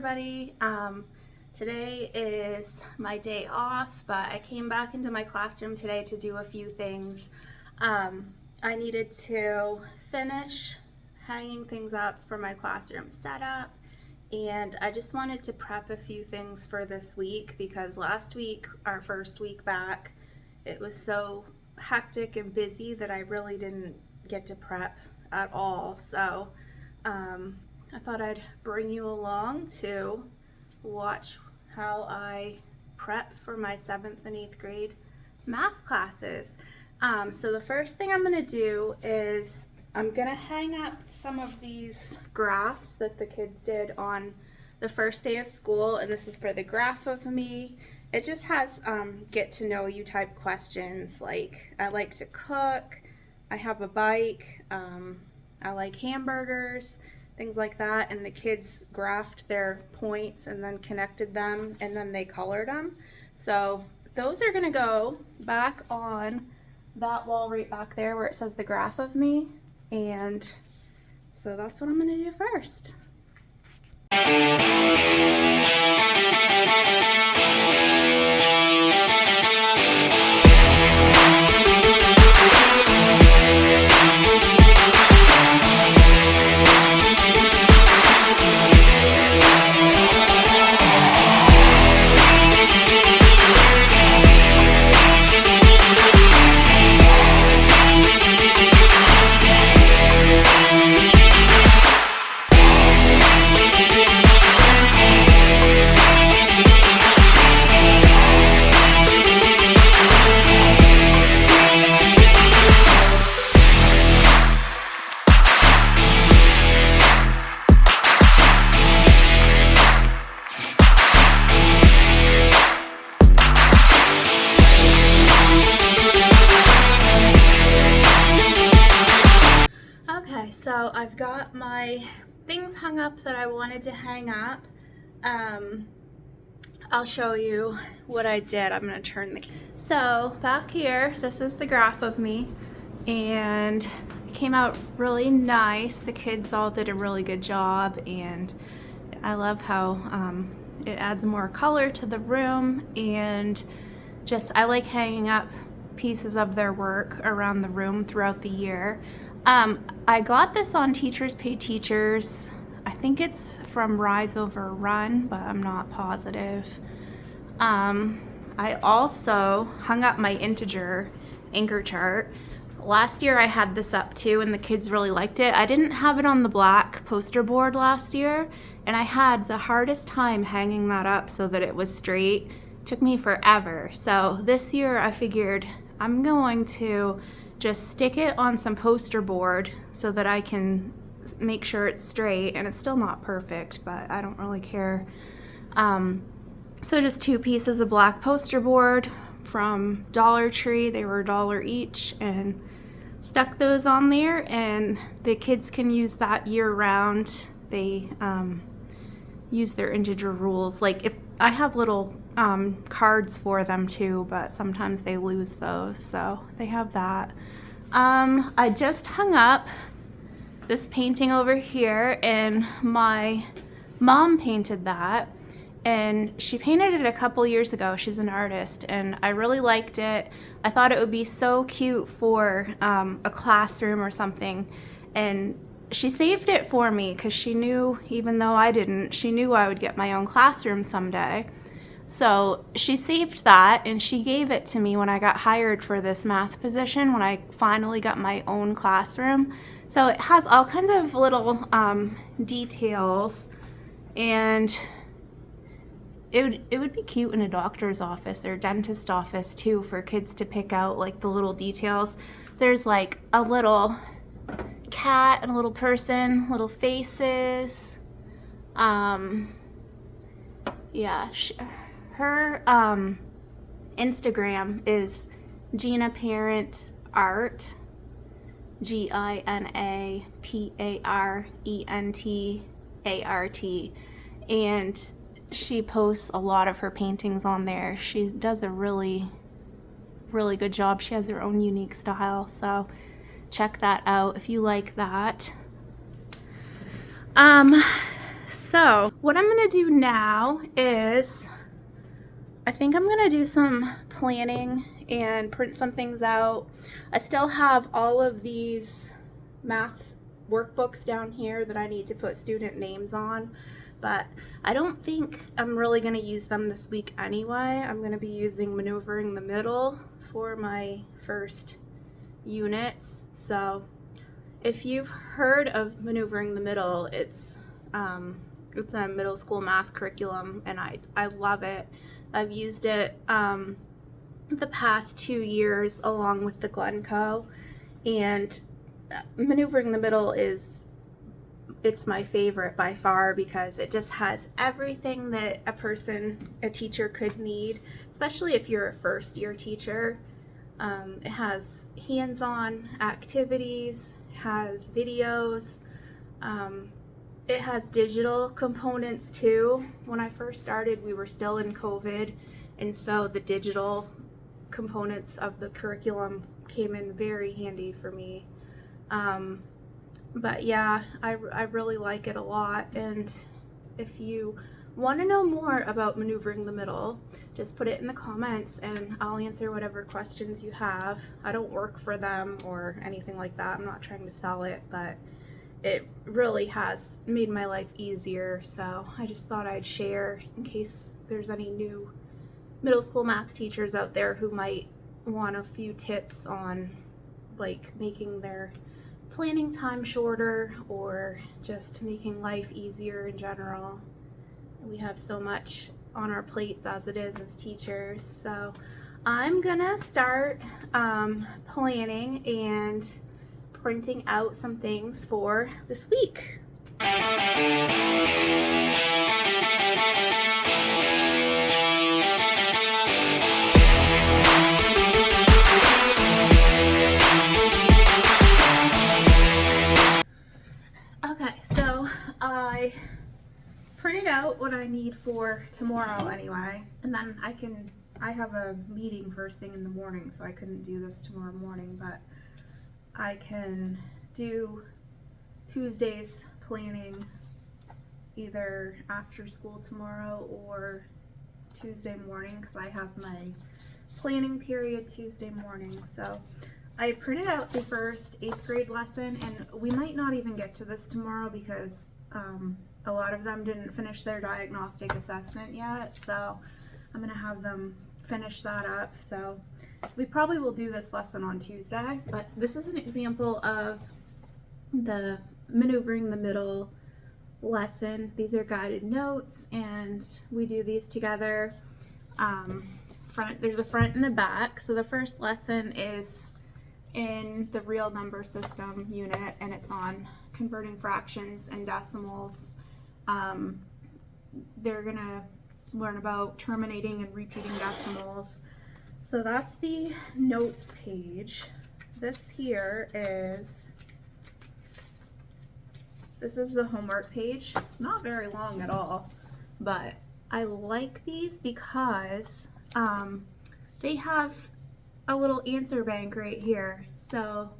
everybody. Today is my day off, but I came back into my classroom today to do a few things. I needed to finish hanging things up for my classroom setup, and I just wanted to prep a few things for this week because last week, our first week back, it was so hectic and busy that I really didn't get to prep at all. So I thought I'd bring you along to watch how I prep for my 7th and 8th grade math classes. So the first thing I'm going to do is I'm going to hang up some of these graphs that the kids did on the first day of school, and this is for the graph of me. It just has get to know you type questions like I like to cook, I have a bike, I like hamburgers, things like that, and the kids graphed their points and then connected them and then they colored them. So those are going to go back on that wall right back there where it says the graph of me, and so that's what I'm going to do first. So I've got my things hung up that I wanted to hang up. I'll show you what I did. I'm going to turn the... So back here, this is the graph of me, and it came out really nice. The kids all did a really good job, and I love how it adds more color to the room, and just I like hanging up pieces of their work around the room throughout the year. I got this on Teachers Pay Teachers. I think it's from Rise Over Run, but I'm not positive. I also hung up my integer anchor chart. Last year I had this up too, and the kids really liked it. I didn't have it on the black poster board last year, and I had the hardest time hanging that up so that it was straight. It took me forever. So this year I figured I'm going to just stick it on some poster board so that I can make sure it's straight, and it's still not perfect, but I don't really care. So just 2 pieces of black poster board from Dollar Tree. They were $1 each, and stuck those on there, and the kids can use that year round. They use their integer rules. Like if I have little cards for them too, but sometimes they lose those, so they have that. I just hung up this painting over here, and my mom painted that, and she painted it a couple years ago. She's an artist, and I really liked it. I thought it would be so cute for a classroom or something, and she saved it for me because she knew, even though I didn't, she knew I would get my own classroom someday. So she saved that, and she gave it to me when I got hired for this math position, when I finally got my own classroom. So it has all kinds of little details, and it would be cute in a doctor's office or dentist office too, for kids to pick out like the little details. There's like a little cat and a little person, little faces. Yeah, her Instagram is Gina Parent Art, GinaParentArt, and she posts a lot of her paintings on there. She does a really good job. She has her own unique style, so check that out if you like that. So what I'm gonna do now is I think I'm gonna do some planning and print some things out. I still have all of these math workbooks down here that I need to put student names on, but I don't think I'm really gonna use them this week anyway. I'm gonna be using Maneuvering the Middle for my first units. So if you've heard of Maneuvering the Middle, it's a middle school math curriculum, and I love it. I've used it the past 2 years along with the Glencoe, and Maneuvering the Middle it's my favorite by far because it just has everything that a teacher could need, especially if you're a first year teacher. It has hands-on activities, has videos, it has digital components too. When I first started, we were still in COVID, and so the digital components of the curriculum came in very handy for me. But yeah, I really like it a lot, and if you want to know more about Maneuvering the Middle, just put it in the comments and I'll answer whatever questions you have. I don't work for them or anything like that. I'm not trying to sell it, but it really has made my life easier, so I just thought I'd share in case there's any new middle school math teachers out there who might want a few tips on like making their planning time shorter or just making life easier in general. We have so much on our plates as it is as teachers, so I'm gonna start planning and printing out some things for this week. Okay, so I printed out what I need for tomorrow anyway, and then I have a meeting first thing in the morning, so I couldn't do this tomorrow morning, but I can do Tuesday's planning either after school tomorrow or Tuesday morning, because I have my planning period Tuesday morning. So I printed out the first 8th grade lesson, and we might not even get to this tomorrow because a lot of them didn't finish their diagnostic assessment yet, so I'm gonna have them finish that up. So we probably will do this lesson on Tuesday, but this is an example of the Maneuvering the Middle lesson. These are guided notes, and we do these together. There's a front and a back. So the first lesson is in the real number system unit, and it's on converting fractions and decimals. They're gonna learn about terminating and repeating decimals. So that's the notes page. This is the homework page. It's not very long at all, but I like these because they have a little answer bank right here. So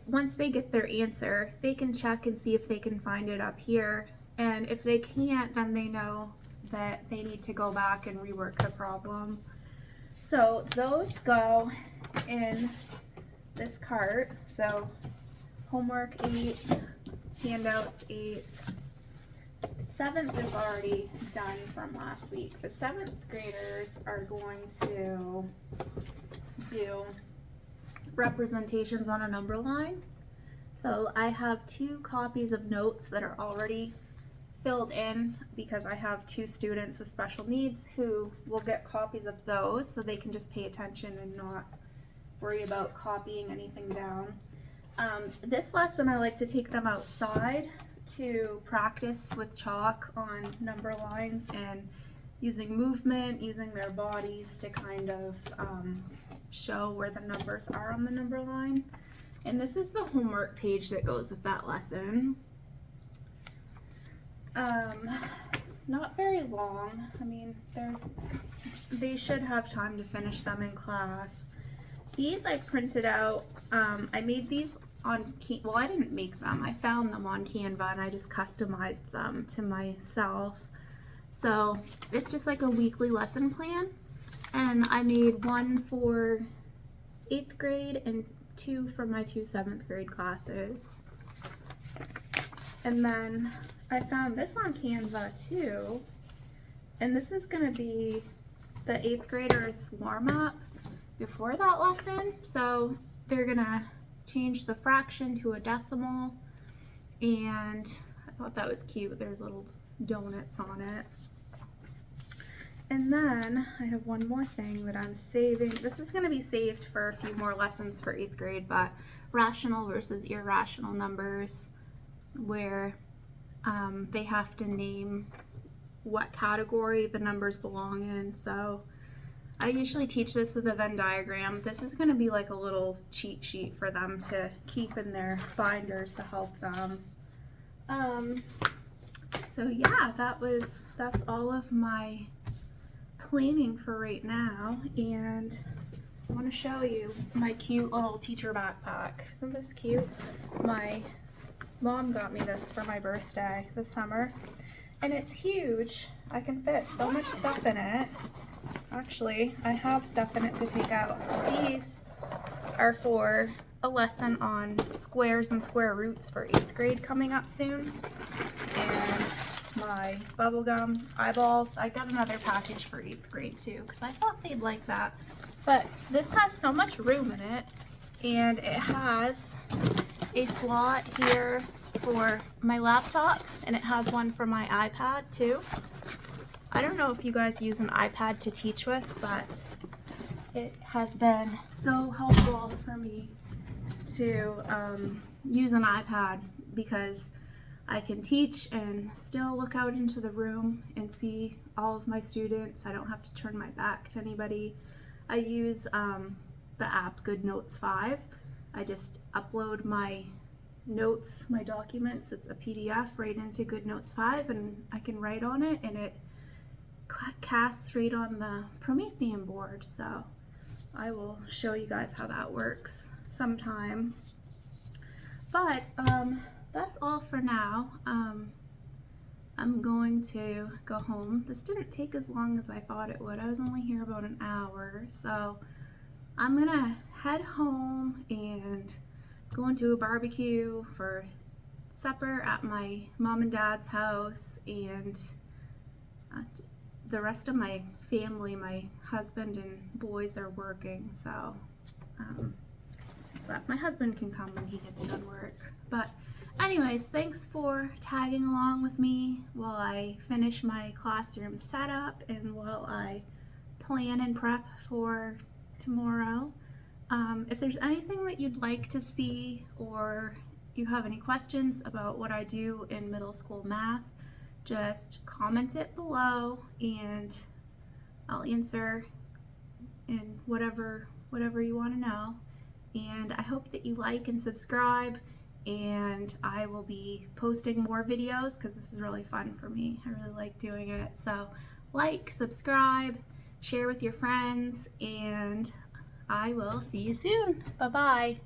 once they get their answer, they can check and see if they can find it up here. And if they can't, then they know that they need to go back and rework the problem. So those go in this cart. So homework 8, handouts 8. 7th is already done from last week. The 7th graders are going to do representations on a number line. So I have 2 copies of notes that are already filled in because I have 2 students with special needs who will get copies of those, so they can just pay attention and not worry about copying anything down. This lesson I like to take them outside to practice with chalk on number lines and using movement, using their bodies to kind of show where the numbers are on the number line. And this is the homework page that goes with that lesson. Not very long. I mean, they should have time to finish them in class. These I printed out. I made these on well, I didn't make them. I found them on Canva and I just customized them to myself. So it's just like a weekly lesson plan, and I made one for 8th grade and 2 for my 2 7th grade classes. And then I found this on Canva too, and this is going to be the 8th graders warm up before that lesson. So they're going to change the fraction to a decimal, and I thought that was cute. There's little donuts on it. And then I have one more thing that I'm saving. This is going to be saved for a few more lessons for 8th grade, but rational versus irrational numbers, where they have to name what category the numbers belong in. So I usually teach this with a Venn diagram. This is going to be like a little cheat sheet for them to keep in their binders to help them. So yeah, that's all of my planning for right now, and I want to show you my cute little teacher backpack. Isn't this cute? My mom got me this for my birthday this summer, and it's huge. I can fit so much stuff in it. Actually, I have stuff in it to take out. These are for a lesson on squares and square roots for 8th grade coming up soon. And my bubblegum eyeballs. I got another package for 8th grade too, because I thought they'd like that. But this has so much room in it, and it has a slot here for my laptop, and it has one for my iPad too. I don't know if you guys use an iPad to teach with, but it has been so helpful for me to use an iPad, because I can teach and still look out into the room and see all of my students. I don't have to turn my back to anybody. I use the app Good Notes 5. I just upload my notes, my documents, it's a PDF, right into Good Notes 5, and I can write on it, and it casts right on the Promethean board. So I will show you guys how that works sometime. But that's all for now. I'm going to go home. This didn't take as long as I thought it would. I was only here about an hour, so I'm gonna head home and go into a barbecue for supper at my mom and dad's house, and the rest of my family, my husband and boys, are working, so but my husband can come when he gets done work. But anyways, thanks for tagging along with me while I finish my classroom setup and while I plan and prep for tomorrow. If there's anything that you'd like to see, or you have any questions about what I do in middle school math, just comment it below and I'll answer in whatever you want to know. And I hope that you like and subscribe, and I will be posting more videos because this is really fun for me. I really like doing it. So like, subscribe, share with your friends, and I will see you soon. Bye-bye.